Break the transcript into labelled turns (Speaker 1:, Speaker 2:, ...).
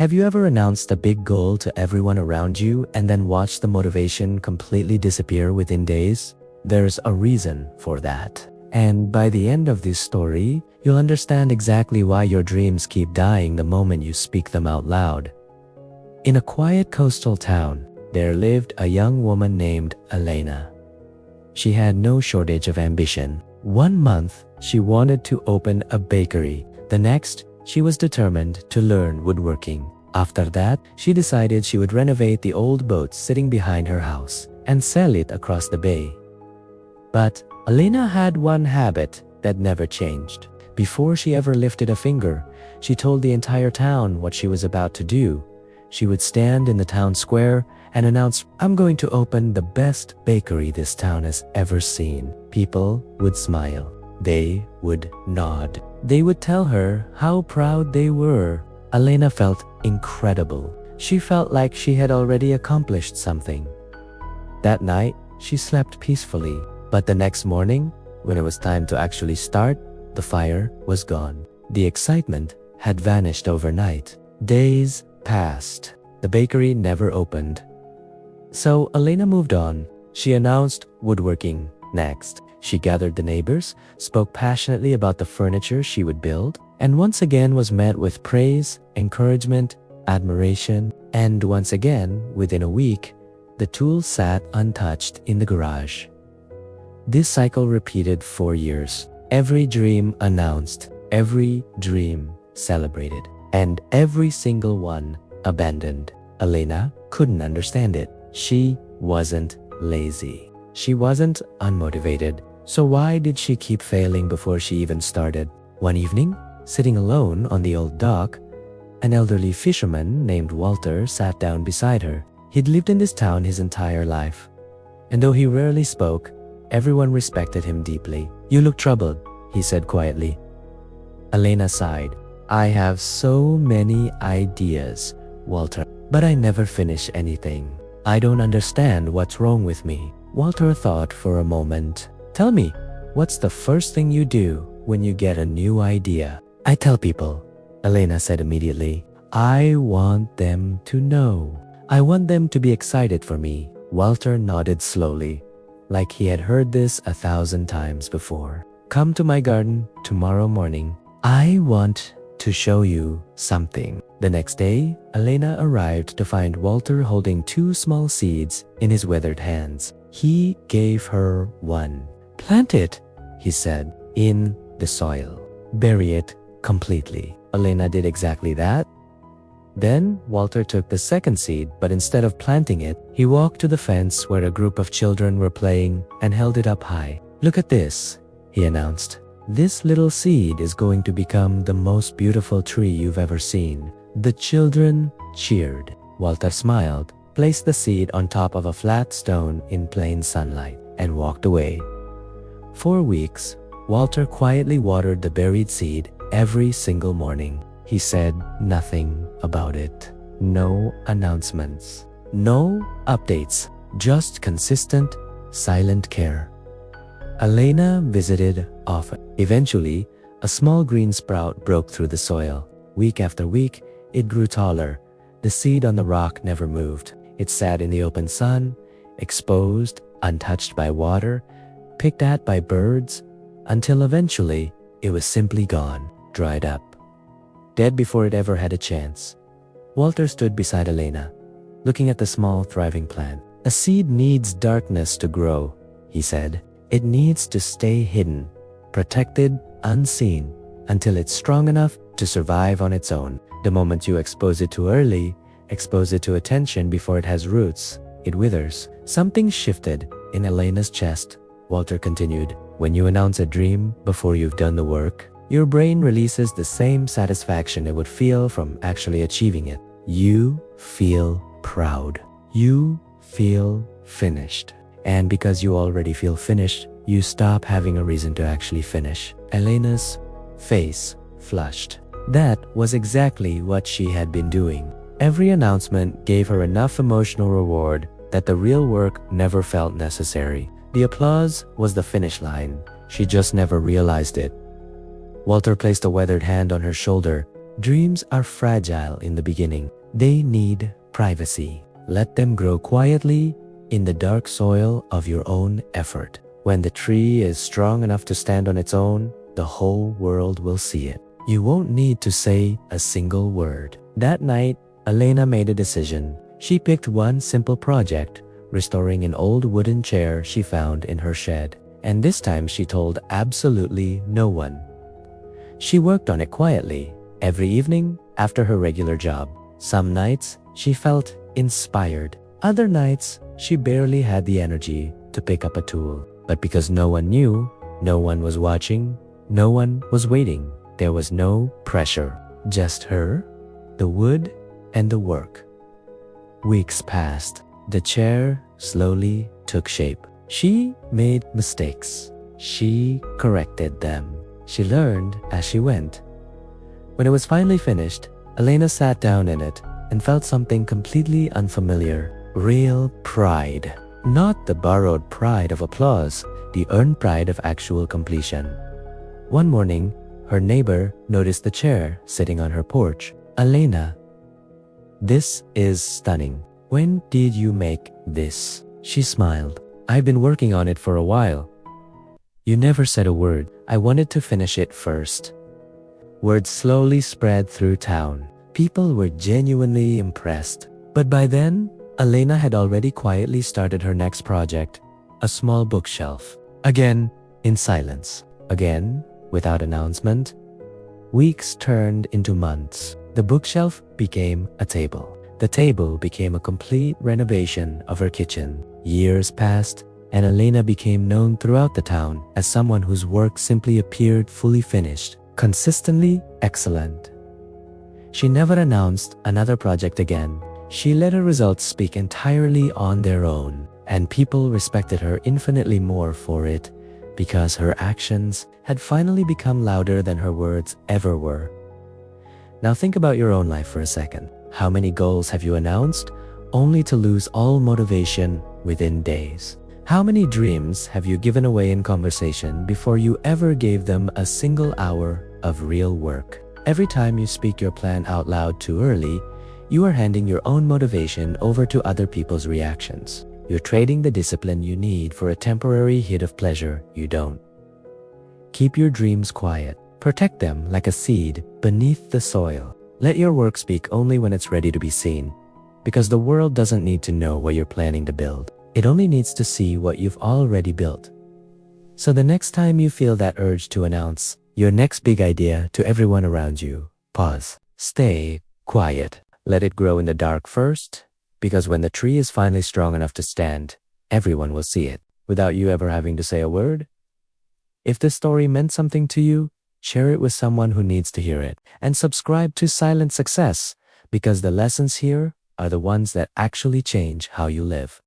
Speaker 1: Have you ever announced a big goal to everyone around you and then watched the motivation completely disappear within days? There's a reason for that. And by the end of this story, you'll understand exactly why your dreams keep dying the moment you speak them out loud. In a quiet coastal town, there lived a young woman named Elena. She had no shortage of ambition. One month, she wanted to open a bakery. The next, she was determined to learn woodworking. After that, she decided she would renovate the old boat sitting behind her house and sell it across the bay. But Elena had one habit that never changed. Before she ever lifted a finger, she told the entire town what she was about to do. She would stand in the town square and announce, "I'm going to open the best bakery this town has ever seen." People would smile. They would nod. They would tell her how proud they were. Elena felt incredible. She felt like she had already accomplished something. That night, she slept peacefully. But the next morning, when it was time to actually start, the fire was gone. The excitement had vanished overnight. Days passed. The bakery never opened. So Elena moved on. She announced woodworking next. She gathered the neighbors, spoke passionately about the furniture she would build, and once again was met with praise, encouragement, admiration, and once again, within a week, the tools sat untouched in the garage. This cycle repeated 4 years. Every dream announced, every dream celebrated, and every single one abandoned. Elena couldn't understand it. She wasn't lazy. She wasn't unmotivated. So why did she keep failing before she even started? One evening, sitting alone on the old dock, an elderly fisherman named Walter sat down beside her. He'd lived in this town his entire life. And though he rarely spoke, everyone respected him deeply. "You look troubled," he said quietly. Elena sighed. "I have so many ideas, Walter, but I never finish anything. I don't understand what's wrong with me." Walter thought for a moment. "Tell me, what's the first thing you do when you get a new idea?" "I tell people," Elena said immediately. "I want them to know. I want them to be excited for me." Walter nodded slowly, like he had heard this 1,000 times before. "Come to my garden tomorrow morning. I want to show you something." The next day, Elena arrived to find Walter holding 2 small seeds in his withered hands. He gave her one. "Plant it," he said, "in the soil. Bury it completely." Elena did exactly that. Then Walter took the second seed, but instead of planting it, he walked to the fence where a group of children were playing and held it up high. "Look at this," he announced. "This little seed is going to become the most beautiful tree you've ever seen." The children cheered. Walter smiled, placed the seed on top of a flat stone in plain sunlight, and walked away. 4 weeks, Walter quietly watered the buried seed every single morning. He said nothing about it. No announcements. No updates. Just consistent, silent care. Elena visited often. Eventually, a small green sprout broke through the soil. Week after week, it grew taller. The seed on the rock never moved. It sat in the open sun, exposed, untouched by water, picked at by birds, until eventually it was simply gone, dried up. Dead before it ever had a chance. Walter stood beside Elena, looking at the small, thriving plant. "A seed needs darkness to grow," he said. "It needs to stay hidden, protected, unseen, until it's strong enough to survive on its own. The moment you expose it too early, expose it to attention before it has roots, it withers." Something shifted in Elena's chest. Walter continued, "When you announce a dream before you've done the work, your brain releases the same satisfaction it would feel from actually achieving it. You feel proud. You feel finished. And because you already feel finished, you stop having a reason to actually finish." Elena's face flushed. That was exactly what she had been doing. Every announcement gave her enough emotional reward that the real work never felt necessary. The applause was the finish line. She just never realized it. Walter placed a weathered hand on her shoulder. Dreams are fragile in the beginning. They need privacy. Let them grow quietly in the dark soil of your own effort. When the tree is strong enough to stand on its own, the whole world will see it. You won't need to say a single word. That night, Elena made a decision. She picked one simple project, restoring an old wooden chair she found in her shed. And this time she told absolutely no one. She worked on it quietly, every evening after her regular job. Some nights, she felt inspired. Other nights, she barely had the energy to pick up a tool. But because no one knew, no one was watching, no one was waiting, there was no pressure. Just her, the wood, and the work. Weeks passed. The chair slowly took shape. She made mistakes. She corrected them. She learned as she went. When it was finally finished, Elena sat down in it and felt something completely unfamiliar. Real pride. Not the borrowed pride of applause, the earned pride of actual completion. One morning, her neighbor noticed the chair sitting on her porch. "Elena, this is stunning. When did you make this?" She smiled. "I've been working on it for a while." "You never said a word. I wanted to finish it first." Word slowly spread through town. People were genuinely impressed. But by then, Elena had already quietly started her next project, a small bookshelf. Again, in silence. Again, without announcement. Weeks turned into months. The bookshelf became a table. The table became a complete renovation of her kitchen. Years passed, and Elena became known throughout the town as someone whose work simply appeared fully finished, consistently excellent. She never announced another project again. She let her results speak entirely on their own, and people respected her infinitely more for it because her actions had finally become louder than her words ever were. Now think about your own life for a second. How many goals have you announced only to lose all motivation within days? How many dreams have you given away in conversation before you ever gave them a single hour of real work? Every time you speak your plan out loud too early, you are handing your own motivation over to other people's reactions. You're trading the discipline you need for a temporary hit of pleasure you don't. Keep your dreams quiet. Protect them like a seed beneath the soil. Let your work speak only when it's ready to be seen, because the world doesn't need to know what you're planning to build. It only needs to see what you've already built. So the next time you feel that urge to announce your next big idea to everyone around you, pause. Stay quiet. Let it grow in the dark first, because when the tree is finally strong enough to stand, everyone will see it without you ever having to say a word. If this story meant something to you, share it with someone who needs to hear it, and subscribe to Silent Success, because the lessons here are the ones that actually change how you live.